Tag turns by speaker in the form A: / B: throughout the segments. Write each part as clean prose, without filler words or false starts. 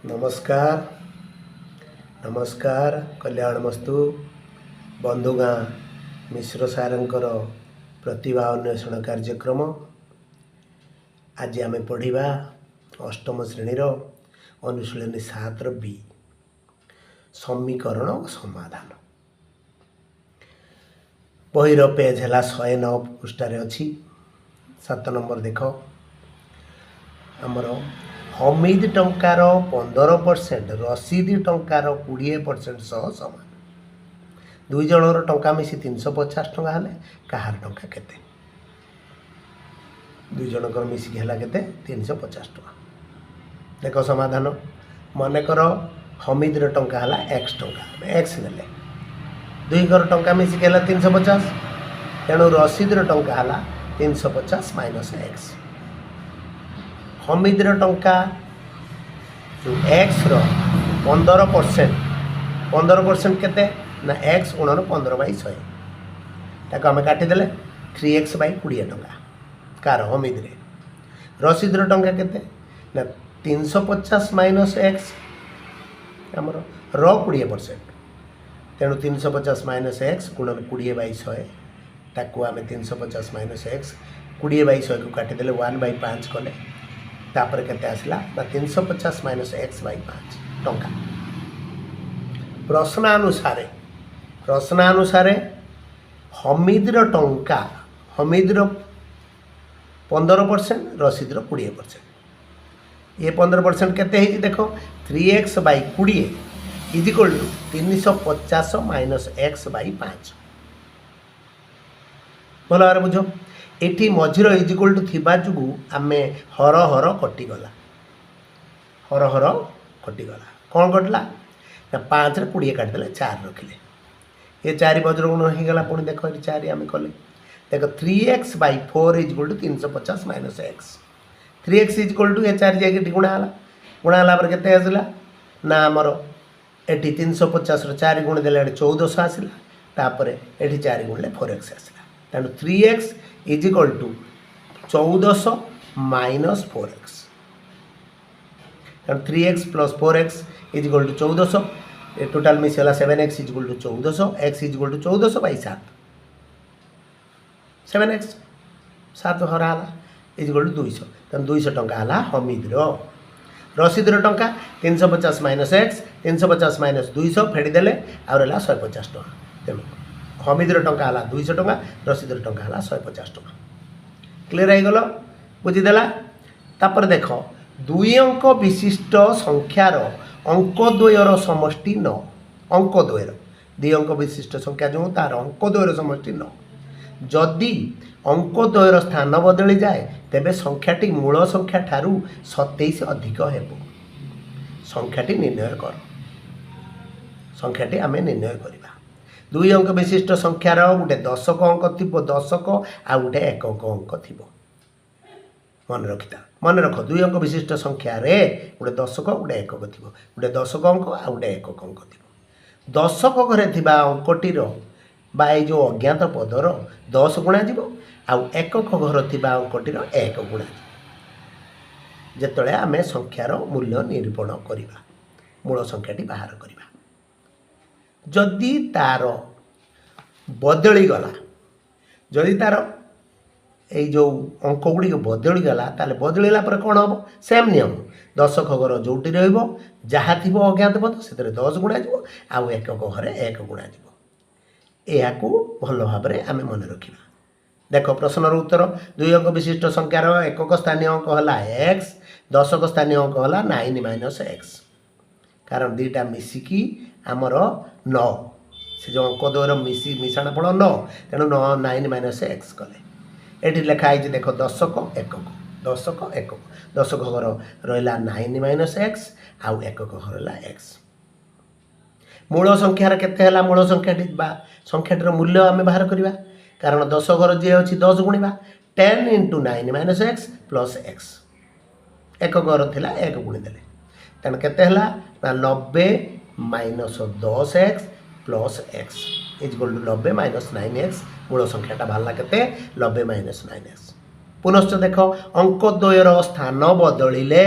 A: नमस्कार नमस्कार कल्याणमस्तु बंधुगाँ मिश्र सारंकर प्रतिभा अन्वेषण कार्यक्रम। आज आम पढ़ा अष्टम श्रेणीर अनुशीलनी 7 बी समीकरण और समाधान। बहीर पेज है 109 पृष्ठार अच्छी 7 नंबर देख आमर हमीद टंकार 15% रसीद टंकार 20% सह सामान। दुई जनर टंका मिसी 350 टंका हेले कहार टंका केते? दुई जनकर मिसिकी है केते 350 टंका। देख समाधान मनकर हमीद टंका है x टंका एक्स ने दुई घर टंका मिसिकी है 350 तेणु रसीद टंका है 350 माइनस एक्स। हमीद टंका जो एक्स 15% केते ना एक्स गुणन 15/100 ताको आम काटिदेले 3x बाई 20 टंका कार हमीद रे। रसीद टंका केते ना 350 माइनस एक्स आमर 20% तेणु 350 माइनस एक्स गुणन 20/100 ताको आम 350 माइनस एक्स 20/100 को काटिदेले 1/5 कले तापर केते आसला ना 350 माइनस एक्स बाई 5 टंका। प्रश्नानुसार हमीद टंका हमीद 15% रसीद 20%। ये 15% केते है देख 3x by 20 is equal to 350 minus x by 5। भल भाव बुझ एटी मझीर इज इक्वल टू थिबा जुगु आमे हर हर कटिगला कौन कटला ना 5 रे 20 काटिदेले 4 रखिले ये 4 वज्रगुण हो गला। पुणी देख 4 आम कले देख 3x by 4 is equal to 350 minus x. 3x is equal to ये 4 जाके गुणा पर केते आसला ना आमर एटी 350 4 गुण देले 1400 आसला तापर एटी 4 गुणले 4x आसला तेणु 3x is equal to 1400 minus 4x तेणु 3x plus 4x is equal to 1400 total मिसला 7x is equal to 1400 x is equal to 1400 by 7 7x 7 हरा इज इक्वल टू 200 तेणु 200 टंका है हमीद रसीद टंका 350 माइनस एक्स 350 माइनस 200 फेड़देले आ रहा 150 टका तेणु हमीद टंका है 200 टका रसीद टंका है 150 टका। क्लीयर हो बुझीदेला। तापर देख दुई अंक विशिष्ट संख्यार अंक द्वयर समष्टि 9 अंक द्वयर दुई अंक विशिष्ट संख्या जो तार अंक द्वयर समष्टि 9 जदि अंक द्वयर स्थान बदली जाए तेबे संख्याटी मूल संख्या ठारू 27 अधिक हेबो। संख्याटी निर्णय कर संख्याटी आमे निर्णय करिबा। दुई अंक विशिष्ट संख्यार गोटे दशक अंक थी दशक आ गोटे एकक अंक थी मन रखिता मन रख दुई अंक विशिष्ट संख्यार गोटे दशक गोटे एकक थी गोटे दशक अंक आ गोटे एकक अंक थी। दशक घरे थिबा अंकटीर बा जो अज्ञात पदर 10 गुणा जीव आउ एकक घर थिबा अंकटीर 1 गुणा जेतले आमे संख्यार मूल्य निरूपण करिबा मूल संख्याटी बाहर करिबा। जदि तार बदली गला जदि तार ये जो अंक गुड़ी बदली गला ताले बदलला पर कौन हम सेम नियम दशक घर जोटी रहा थी अज्ञात पद से 10 गुणा जीव आउ एकक घरे 1 गुणा जीव यह भल भाव आम मन रखा। देख प्रश्नर उत्तर दुई अंक विशिष्ट संख्यार एकक स्थानीय अंक है एक्स दशक स्थानीय अंक है 9 माइनस एक्स कारण दुईटा मिसिकी आमर 9 से जो अंक द्वयर मिशाण फल 9 तेणु 9 माइनस एक्स कले ये लिखाई देख दशक एकक दशक घर रहा 9 माइनस एक्स आउ एकक घर रहा एक्स। मूल संख्यार केते हला मूल संख्याटी संख्याटीर मूल्य आम बाहर करवा कारण 10 घर जी अच्छी 10 गुणा 10 into 9 minus x plus x एक घर थिला 1 गुणीदेले तेणु केते हला ना 90 minus 10x plus x is equal to 90 minus 9x मूल संख्याटा बाहरला केते 90 माइनस 9x। पुनश्च देख अंक द्वयर स्थान बदलिले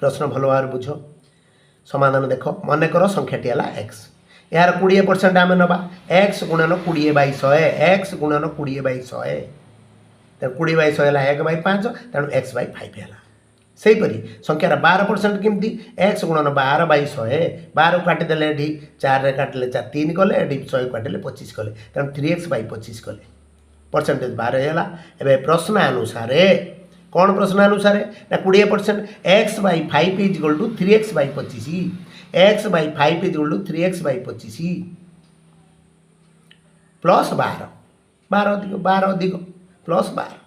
A: प्रश्न भल भाव बुझ समाधान देख मनकर संख्याटी है एक्स यार 20% आम नवा एक्स गुणन 20/100 एक्स गुणन 20/100 तेणु 20/100 है 1/5 तेणु x/5 है सेहीपरी संख्यार 12% केमती एक्स गुणन 12/100 12 काटिदेले ये 4 काटिले 4 3 कले ये 100 काटिले 25 कले तेणु 3x/25 कले परसेंटेज 12 है प्रश्न अनुसार कौन प्रश्न अनुसार ना 20% x/5 equal to 3x/25 x/5 equal to 3x/25 plus 12 अधिक प्लस 12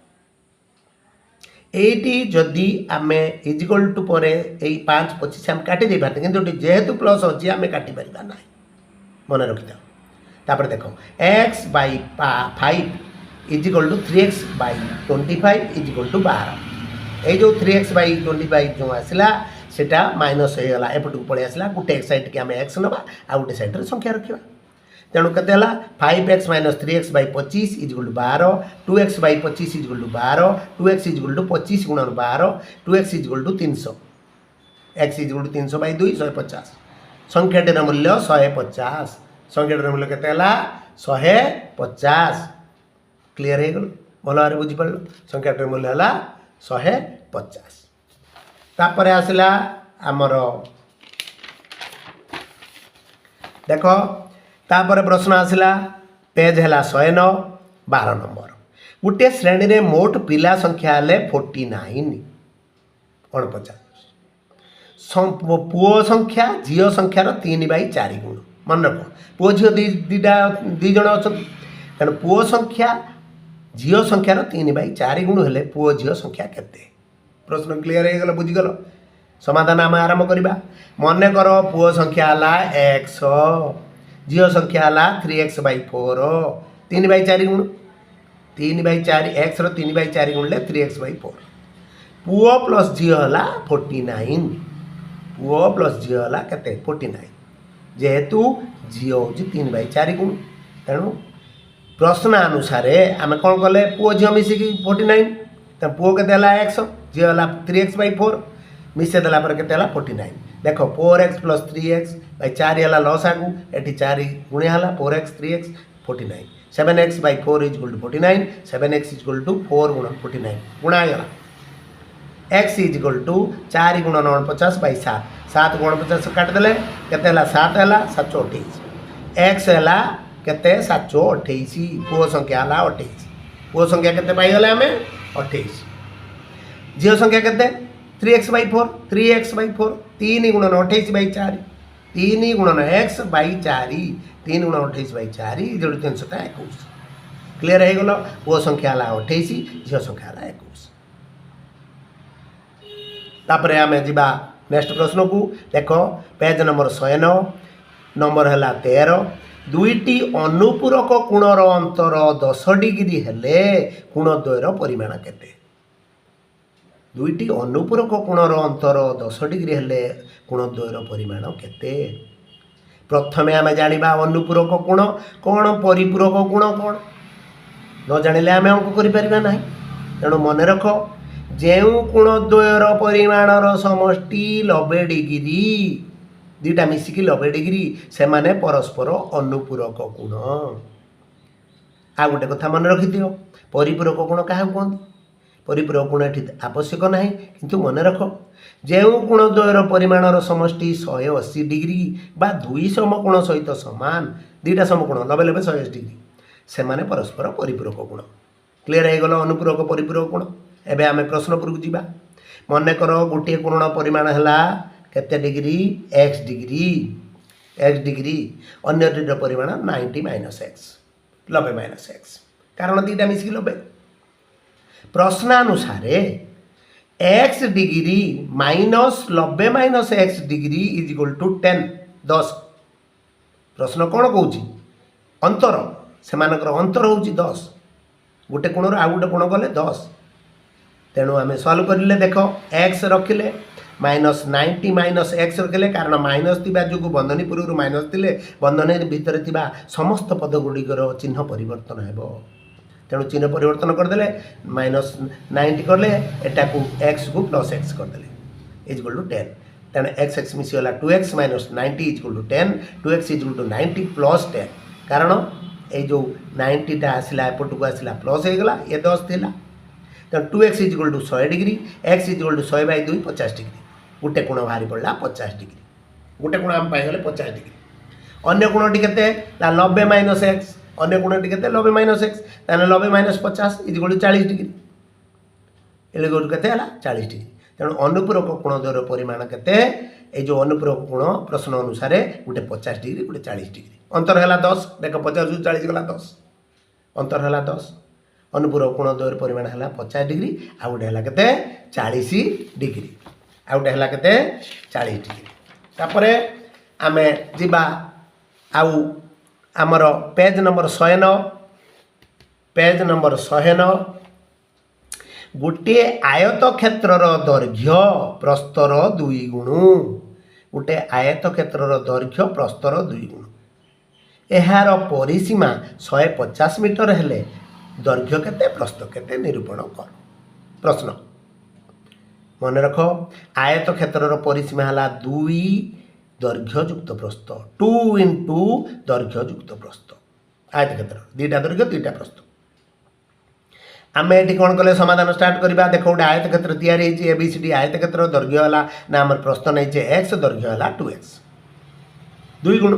A: एटी जदि आम इजिकल टू पर 5/25 आम काटी दे पारते कि जेहेतु प्लस अच्छी आम काटी पार ना मन रखी था देख x/5 is equal to 3x/25 is equal to 12 ये जो 3x/25 जो आसला सेटा माइनस होगा एपटू पलि आसला गोटे सैड के आम एक्स नवा आ गोटे सैड्रे संख्या रखा तेणु के 5x - 3x/25 is equal to 12 2x/25 is equal to 12 2x is equal to 25 गुणन 12 2x is equal to 300 x is equal to 300/2 150 संख्याटीर मूल्य 150 संख्याटीर मूल्य के 150 क्लीयर हो गल भल भाव बुझीपार संख्याटीर मूल्य है 150 तापर आसला आमर देख तापर प्रश्न आसला पेज है 109 12 नंबर गोटे श्रेणी में मोट पिला संख्या है 49 कौन पचार पुओ संख्या झील संख्यार 3/4 गुण मन रख पुओ झील दी जन अच्छा तेणु पुओ संख्या झील संख्यार 3/4 गुण हेले पुओ झील संख्या केते प्रश्न क्लीयर हो गल बुझीगल समाधान आम आरंभ करवा मन कर पुओ संख्या है x झील संख्या है 3x/4 3/4 गुण 3/4 x 3/4 गुण 3x/4 पुओ प्लस झील है 49 पुओ प्लस झील है केते 49 जेहेतु झील हूँ 3/4 गुण तेणु प्रश्न अनुसार आम कौन कले पुओ झील मिसिकी 49 तो पुओ के एक्स झील है 3x/4 मिसे देला पर के 49 देख 4x + 3x/4 है लस आगू ये 4 गुणिया है 4x 3x 49 7x/4 equal to 49 7x equal to 4 गुण 49 गुणागला x इक्वल टू 4 गुण 49/7 7 गुण 50 काटिदेले के 7 है 728 x है केते 728 पुओ संख्या है 28 पुओ संख्या केते पाइगले आम 28 झील संख्या केते 3x/4 3x/4 3 गुण 28/4 3 गुण x/4 3 गुण 28/4 जो 321 क्लीयर हो गल पुओ संख्या है 28 झील संख्या है 21 तापर आम जा नेक्स्ट प्रश्न को देख पेज नंबर 109 नंबर है 13 दुईटी अनुपूरक कोणर अंतर 10 डिग्री हेले कोण द्वयर परिमाण केते दुईटी अनुपूरक कोणर अंतर 10 डिग्री हेले कोण द्वयर परिमाण केते प्रथमे आम जानिबा अनुपूरक कोण कौन परिपूरक कोण कौन न जानिले आम अंक करिपारिबा नाही तेणु मन रख जेउ कोण द्वयर परिमाणर समष्टि 90 डिग्री दुईटा मिसिकी 90 डिग्री से माने परस्पर अनुपूरक कोण आ गोटे कथा मन रखि दियो परिपूरक कोण क्या कहते परिपूरक कोण ये आवश्यक ना किंतु मन रख जो कोण द्वयर परिमाणर समष्टि 180 डिग्री बा दुई समकोण सहित सामान दुईटा समकोण 90 90 180 डिग्री से माने परस्पर परिपूरक कोण क्लीयर हो गल अनुपूरक परिपूरक कोण एबे आमे प्रश्न पर जीवा मन कर गोटे कोण परिमाण है केते डिग्री x डिग्री अन्य परिमाण 90 - x 90 - x कारण दुईटा मिसिकी 90 प्रश्नानुसार x degree -90 - x degree is equal to 10 प्रश्न कौन कौची अंतर से अंतर हूँ 10 गोटे कोण आ गोटे कोण गले 10 तेणु आम सल्व करें देख x रखिले -90 - x रखिले कारण माइनस थिबा जो बंधनी पूर्व माइनस थिले बंधनी भितर थिबा समस्त पद गुड़िकर चिन्ह परिवर्तन हेबो तेणु चिन्ह परिवर्तन करदे -90 करले एटा को x को +x करदे इक्वल टू 10 तेणु एक्स एक्स मिसीगला 2x minus 90 equal to 10 2x equal to 90 plus 10 कारण ये जो 90टा आसला एपटू आसला प्लस हो गला ये 10 थी तेणु 2x equal to 100 degree x equal to 100/2 50 degree गोटे कोण बाहरी पड़ा 50 डिग्री गोटे कोण आम पाइगले 50 डिग्री अन्य कोणटी केते 90 माइनस एक्स अन्य कोणटी केते 90 माइनस एक्स ताने 90 माइनस 50 इक्वल टू 40 डिग्री एले गोट केते हला 40 डिग्री तेणु अनुपूरक कोण द्वयर परिमाण केते ये जो अनुपूरक कोण प्रश्न अनुसार गोटे 50 डिग्री गोटे 40 डिग्री अंतर है 10 देख 50 ରୁ 40 गला 10 अंतर है 10 अनुपूरक कोण द्वयर परिमाण है 50 डिग्री आ गोटे है केते 40 डिग्री आ गोटे है केते 40 डिग्री तापरे आमे जिबा आउ आमर पेज नंबर 109 पेज नंबर 109 गोटे आयत क्षेत्रर दैर्घ्य प्रस्तर 2 गुण गोटे आयत क्षेत्रर दैर्घ्य प्रस्तर 2 गुण यार परिसीमा 150 मीटर हेले दैर्घ्य केते प्रस्थ केते निरूपण कर प्रश्न मन रख आयत क्षेत्रर परिसीमा है 2 दैर्घ्य युक्त प्रस्थ 2 इंटू दैर्घ्य युक्त प्रस्थ आयत क्षेत्र 2टा दैर्घ्य 2टा प्रस्थ आम ये कौन कले समाधान स्टार्ट करवा देख गोटे आयत क्षेत्र तैयारी एबीसीडी आयत क्षेत्र दैर्घ्य है ना आम प्रस्थ नहीं एक्स दैर्घ्य है 2x 2 गुण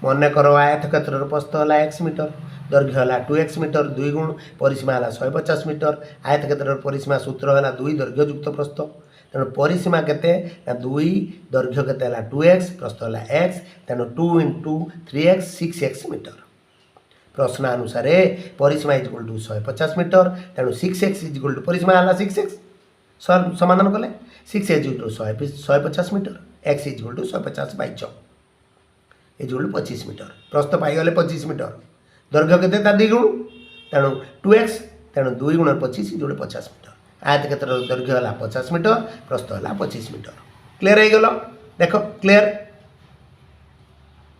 A: मन कर आयत क्षेत्र प्रस्थ है एक्स मीटर दैर्घ्य है 2x मीटर 2 गुण परिसीमा है 150 मीटर आयत क्षेत्र परिसीमा सूत्र है 2 दैर्घ्य युक्त प्रस्थ तेणु परिसीमा केते 2 दैर्घ्य केते 2x प्रस्थ है x तेणु 2 इंटू 3x 6x मीटर प्रश्न अनुसार परिसीमा इक्वल टू 150 मीटर तेणु 6x इक्वल टू परिसीमा है 6x समाधान कले 6x equal to 150 metre x equal to 150/6 equal to 25 metre प्रस्थ पाईगले 25 मीटर दैर्घ्य केते 2 गुण तेणु 2x तेणु 2 गुण 25 इक्वल टू 50 मीटर आयत क्षेत्र दैर्घ्य है 50 मीटर प्रस्थ है 25 मीटर क्लियर हो गल देख क्लियर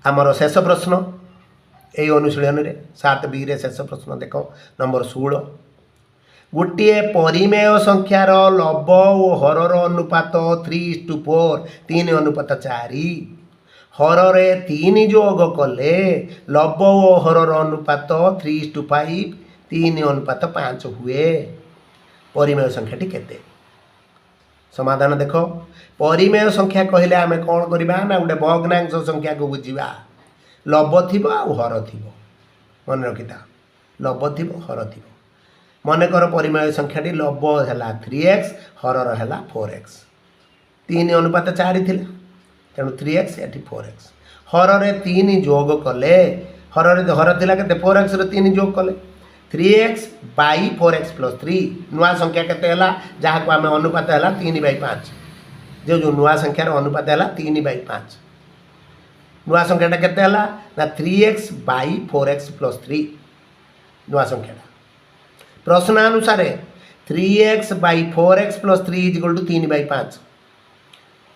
A: आमर शेष प्रश्न यही अनुशीलन में 7b रे शेष प्रश्न देख नंबर 16 गोटे परिमेय संख्यार लब और हरर अनुपात 3:4 3 अनुपात 4 हरे 3 जोग कले लब और हरर अनुपात 3:5 3 अनुपात 5 हुए परिमेय संख्याटी केते समाधान देख परिमेय संख्या कहले आम कौन करवा ना गोटे भग्नांश संख्या को बुझा लब थी हर थी मन रखिता लब थी हर थी मन कर परिमेय संख्याटी लब है 3x हरर है 4x 3 अनुपात 4 थी तेणु 3x ये 4x हर 3 जोग कले हर हर थी के 4x 3 जोग कले 3x/4x + 3 नुआ संख्या केते जहाँ को आम अनुपात है 3/5 जो नुआ संख्यार अनुपात है 3/5 नुआ संख्याटा केते ना 3x/4x + 3 नुआ संख्याटा प्रश्न अनुसार 3x/4x + 3 इक्वल टू 3/5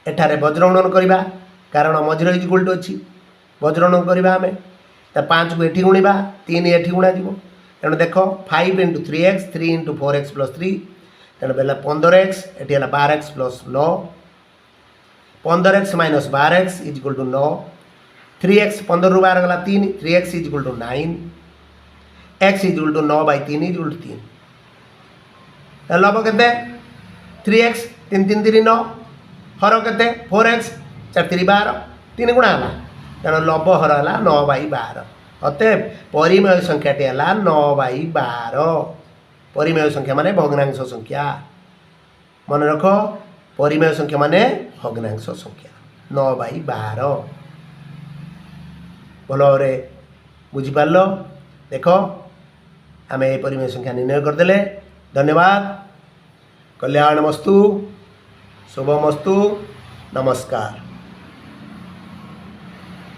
A: एठारे वज्रगुणन करवा कारण मझिर इक्वल टू अच्छी वज्रगुणन करवा आम 5 को एठी गुणा 3 एठी गुणा जीव तेणु देख 5 × 3x 3 × 4x + 3 तेणु बेला 15x एटी है 12x + 9 15x - 12x equal to 9 3x 15 ରୁ 12 गला 3 3x equal to 9 x equal to 9/3 equal to 3 लब केते 3x 3 3 3 9 हर केते 4x 4 3 12 3 गुणा है तेणु लब हर है 9/12 अतएव परिमेय संख्याटी है 9/12 परिमेय संख्या माने भग्नांश संख्या मन रख परिमेय संख्या माने भग्नांश संख्या 9/12 भल भाव बुझिपार देख आम ये परिमेय संख्या निर्णय करदे धन्यवाद कल्याणमस्तु शुभमस्तु नमस्कार।